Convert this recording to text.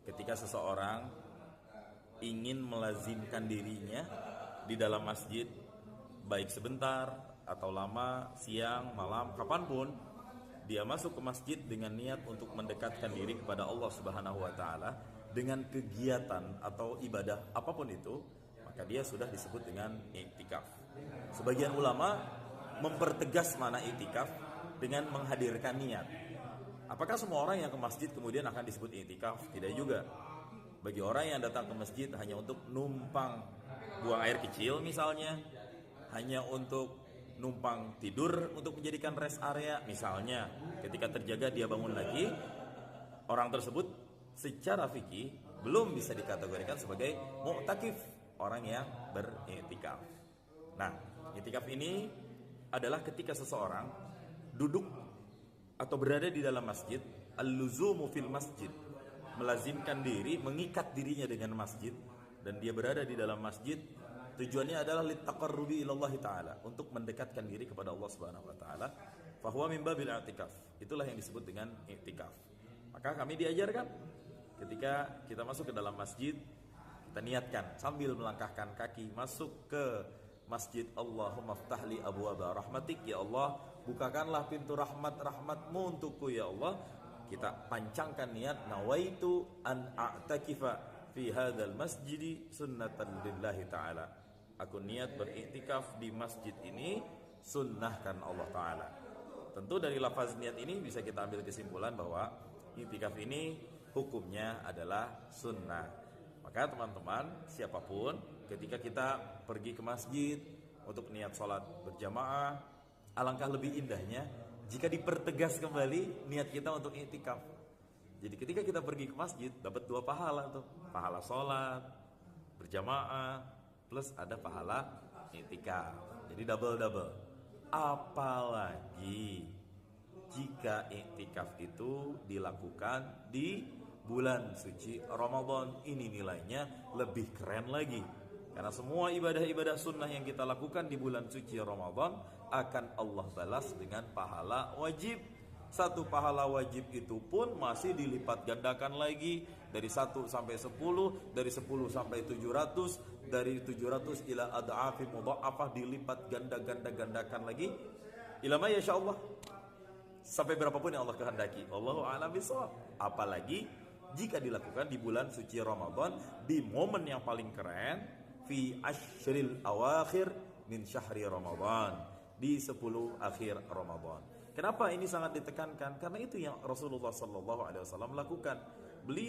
ketika seseorang ingin melazimkan dirinya di dalam masjid, baik sebentar atau lama, siang, malam, kapanpun dia masuk ke masjid dengan niat untuk mendekatkan diri kepada Allah Subhanahu wa taala dengan kegiatan atau ibadah apapun itu, maka dia sudah disebut dengan i'tikaf. Sebagian ulama mempertegas makna i'tikaf dengan menghadirkan niat. Apakah semua orang yang ke masjid kemudian akan disebut i'tikaf? Tidak juga. Bagi orang yang datang ke masjid hanya untuk numpang buang air kecil misalnya, hanya untuk numpang tidur untuk menjadikan rest area misalnya, ketika terjaga dia bangun lagi, orang tersebut secara fikih belum bisa dikategorikan sebagai mu'takif, orang yang beriktikaf. Nah, iktikaf ini adalah ketika seseorang duduk atau berada di dalam masjid, al-luzumu fil masjid, melazimkan diri, mengikat dirinya dengan masjid, dan dia berada di dalam masjid. Tujuannya adalah litaqarrubi ilallah ta'ala, untuk mendekatkan diri kepada Allah Subhanahu wa taala. Fahuwa min babil i'tikaf. Itulah yang disebut dengan i'tikaf. Maka kami diajarkan ketika kita masuk ke dalam masjid, kita niatkan sambil melangkahkan kaki masuk ke masjid, Allahumma ftahli abwaaba rahmatik, ya Allah, bukakanlah pintu rahmat-rahmatmu untukku ya Allah. Kita pancangkan niat, nawaitu an a'takifa fi hadzal masjidi sunnatan lillahi ta'ala. Aku niat beriktikaf di masjid ini sunnahkan Allah Ta'ala. Tentu dari lafaz niat ini bisa kita ambil kesimpulan bahwa iktikaf ini hukumnya adalah sunnah. Maka teman-teman, siapapun ketika kita pergi ke masjid untuk niat sholat berjamaah, alangkah lebih indahnya jika dipertegas kembali niat kita untuk iktikaf. Jadi ketika kita pergi ke masjid dapat 2 pahala tuh, pahala sholat berjamaah plus ada pahala iktikaf. Jadi double. Apalagi jika iktikaf itu dilakukan di bulan suci Ramadan, ini nilainya lebih keren lagi. Karena semua ibadah-ibadah sunnah yang kita lakukan di bulan suci Ramadan akan Allah balas dengan pahala wajib. Satu pahala wajib itu pun masih dilipat gandakan lagi, dari 1 sampai 10, dari 10 sampai 700, dari 700 ila ad'afi mudha'afah, dilipat gandakan lagi ila ma yasha Allah, sampai berapapun yang Allah kehendaki. Allahu a'lam bishawab. Apalagi jika dilakukan di bulan suci Ramadan, di momen yang paling keren, fi ashril awakhir min syahri Ramadan, di 10 akhir Ramadan. Kenapa ini sangat ditekankan? Karena itu yang Rasulullah SAW lakukan. Beliau